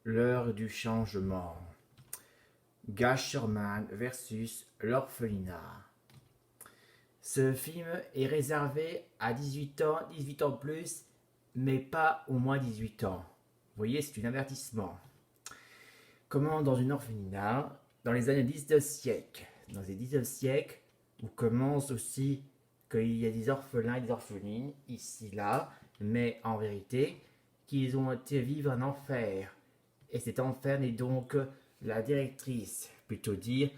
L'heure du changement. Gasherman versus l'orphelinat. Ce film est réservé à 18 ans, 18 ans plus, mais pas au moins 18 ans. Vous voyez, c'est un avertissement. Comment dans une orphelinat, dans les années 19 siècle, dans les 19 siècles, où commence aussi qu'il y a des orphelins et des orphelines, ici, là, mais en vérité, qu'ils ont été vivre un enfer. Et cet enfer n'est donc la directrice, plutôt dire,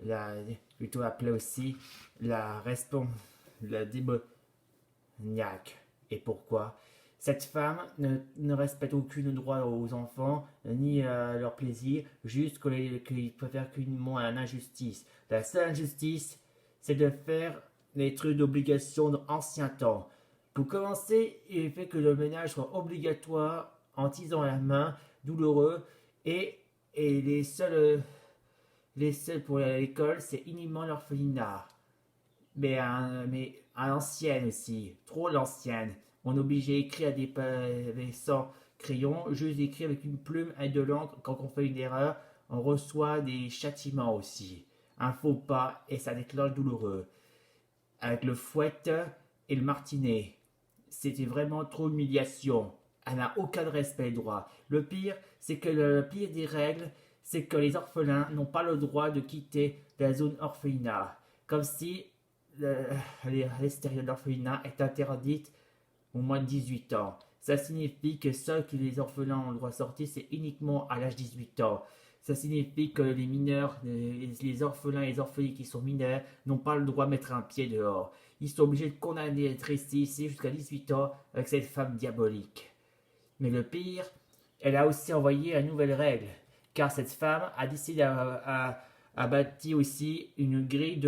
la, plutôt appelée aussi la responsable, la démoniaque. Et pourquoi? Cette femme ne respecte aucun droit aux enfants, ni à leur plaisir, juste qu'ils préfèrent qu'une à l'injustice. La seule injustice, c'est de faire les trucs d'obligation d'ancien temps. Pour commencer, il fait que le ménage soit obligatoire en tisant la main, douloureux, et, et les seuls pour aller à l'école, c'est uniquement l'orphelinat. Mais à l'ancienne aussi, trop l'ancienne. On est obligé d'écrire des pavés sans crayon, juste d'écrire avec une plume et de l'encre. Quand on fait une erreur, on reçoit des châtiments aussi. Un faux pas et ça déclenche douloureux. Avec le fouet et le martinet. C'était vraiment trop d'humiliation. Elle n'a aucun respect droit. Le pire, c'est que le pire des règles, c'est que les orphelins n'ont pas le droit de quitter la zone orphelinat. Comme si l'extérieur de l'orphelinat est interdite au moins de 18 ans. Ça signifie que seuls que les orphelins ont le droit de sortir, c'est uniquement à l'âge de 18 ans. Ça signifie que les mineurs, les orphelins et les orphelines qui sont mineurs n'ont pas le droit de mettre un pied dehors. Ils sont obligés de condamner d'être restés ici jusqu'à 18 ans avec cette femme diabolique. Mais le pire, elle a aussi envoyé une nouvelle règle, car cette femme a décidé à bâtir aussi une grille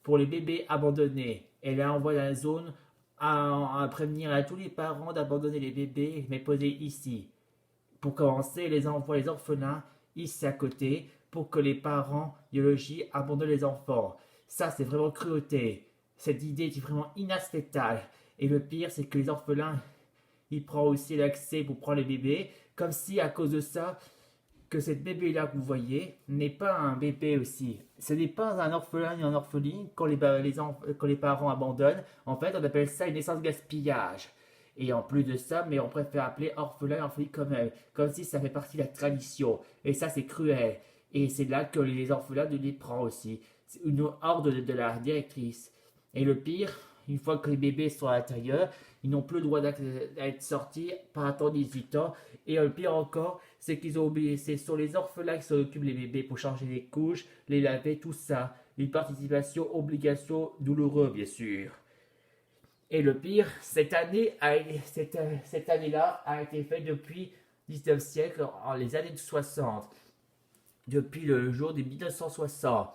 pour les bébés abandonnés. Elle a envoyé la zone à prévenir à tous les parents d'abandonner les bébés, mais posés ici. Pour commencer, les envoie les orphelins ici à côté pour que les parents biologiques abandonnent les enfants. Ça, c'est vraiment cruauté. Cette idée est vraiment inacceptable. Et le pire, c'est que les orphelins, ils prennent aussi l'accès pour prendre les bébés, comme si à cause de ça, que cette bébé-là que vous voyez n'est pas un bébé aussi. Ce n'est pas un orphelin ni un orpheline quand les parents abandonnent. En fait, on appelle ça une naissance gaspillage. Et en plus de ça, mais on préfère appeler orphelin et orpheline comme si ça fait partie de la tradition. Et ça, c'est cruel. Et c'est là que les orphelins les prennent aussi. C'est une ordre de la directrice. Et le pire, une fois que les bébés sont à l'intérieur, ils n'ont plus le droit d'être sortis par attendre 18 ans. Et le pire encore, c'est qu'ils ont oublié, c'est sur les orphelins qui s'occupent des bébés pour changer les couches, les laver, tout ça. Une participation, obligation, douloureuse, bien sûr. Et le pire, cette année-là a été faite depuis le 19e siècle, en les années 60. Depuis le jour des 1960,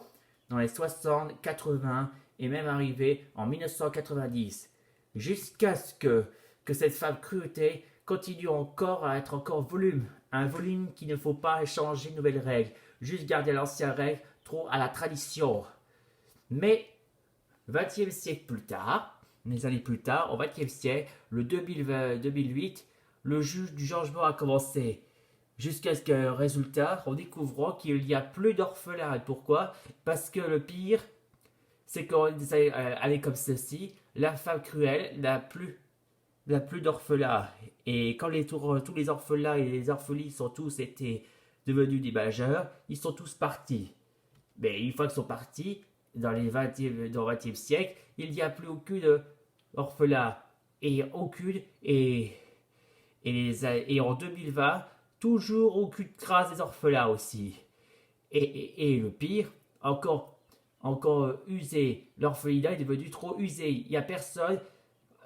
dans les 60, 80 et même arrivé en 1990. Jusqu'à ce que cette femme cruauté continue encore à être encore volume. Un volume qu'il ne faut pas changer de nouvelles règles. Juste garder l'ancienne règle, trop à la tradition. Mais 20e siècle plus tard, des années plus tard, au 20e siècle, le 2008, le juge du changement a commencé. Jusqu'à ce que, résultat, on découvre qu'il n'y a plus d'orphelins. Pourquoi? Parce que le pire, c'est qu'elle est comme ceci. La femme cruelle n'a plus d'orphelins. Et quand tous les orphelins et les orphelines sont tous été devenus des majeurs, ils sont tous partis. Mais une fois qu'ils sont partis, dans le 20e siècle, il n'y a plus aucune orphelin. Et aucune. Et en 2020, toujours aucune trace des orphelins aussi. Et le pire, encore usé. L'orphelinat est devenu trop usé. Il n'y a personne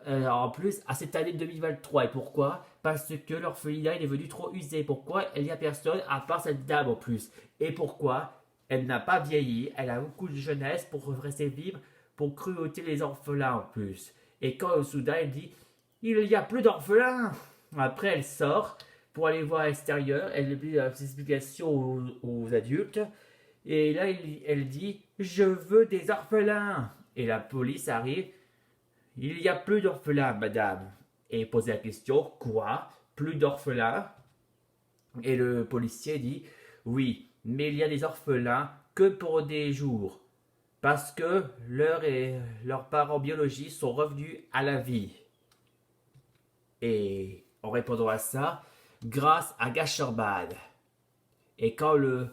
en plus à cette année 2023. Et pourquoi? Parce que l'orphelinat est devenu trop usé. Pourquoi? Il n'y a personne à part cette dame en plus. Et pourquoi? Elle n'a pas vieilli. Elle a beaucoup de jeunesse pour rester vive, pour cruauter les orphelins en plus. Et quand soudain elle dit il n'y a plus d'orphelins. Après elle sort pour aller voir à l'extérieur. Elle donne des explications aux adultes. Et là elle dit je veux des orphelins. Et la police arrive. Il n'y a plus d'orphelins, madame. Et pose la question, quoi? Plus d'orphelins? Et le policier dit, oui, mais il y a des orphelins que pour des jours, parce que leurs parents biologiques sont revenus à la vie. Et en répondant à ça, grâce à Gasherbad. Et quand le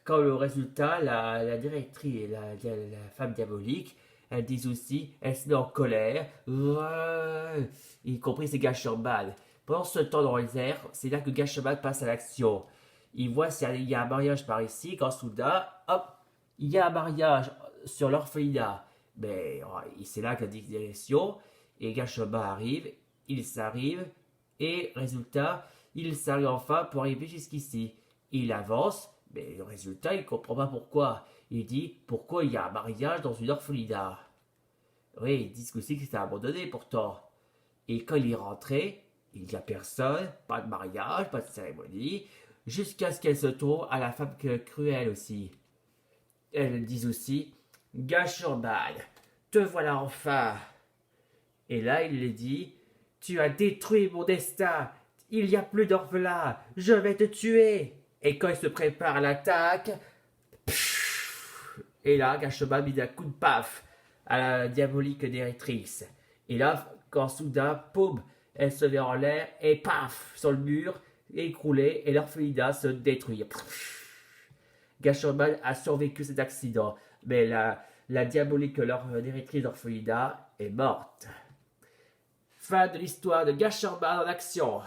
résultat, la directrice, la femme diabolique, elle dit aussi, elle se met en colère, ouais, y compris c'est Gasherbad. Pendant ce temps dans les airs, c'est là que Gasherbad passe à l'action. Il voit s'il y a un mariage par ici, quand soudain, hop, il y a un mariage sur l'orphelinat. Mais c'est là que dit direction, et Gasherbad arrive, il s'arrive, et résultat, il s'arrive enfin pour arriver jusqu'ici. Il avance, mais le résultat, il ne comprend pas pourquoi. Il dit pourquoi il y a un mariage dans une orphelinat. Oui, ils disent aussi que c'est abandonné pourtant. Et quand il est rentré, il n'y a personne, pas de mariage, pas de cérémonie, jusqu'à ce qu'elle se trouve à la femme cruelle aussi. Elles disent aussi Gashurbad, te voilà enfin. Et là, il lui dit tu as détruit mon destin, il n'y a plus d'orphelins, je vais te tuer. Et quand il se prépare à l'attaque, et là, Gashurbad met un coup de paf à la diabolique directrice. Et là, quand soudain, poum, elle se met en l'air et paf, sur le mur, écroulée, et l'orphelinat se détruit. Gashurbad a survécu cet accident, mais la diabolique directrice d'orphelinat est morte. Fin de l'histoire de Gashurbad en action.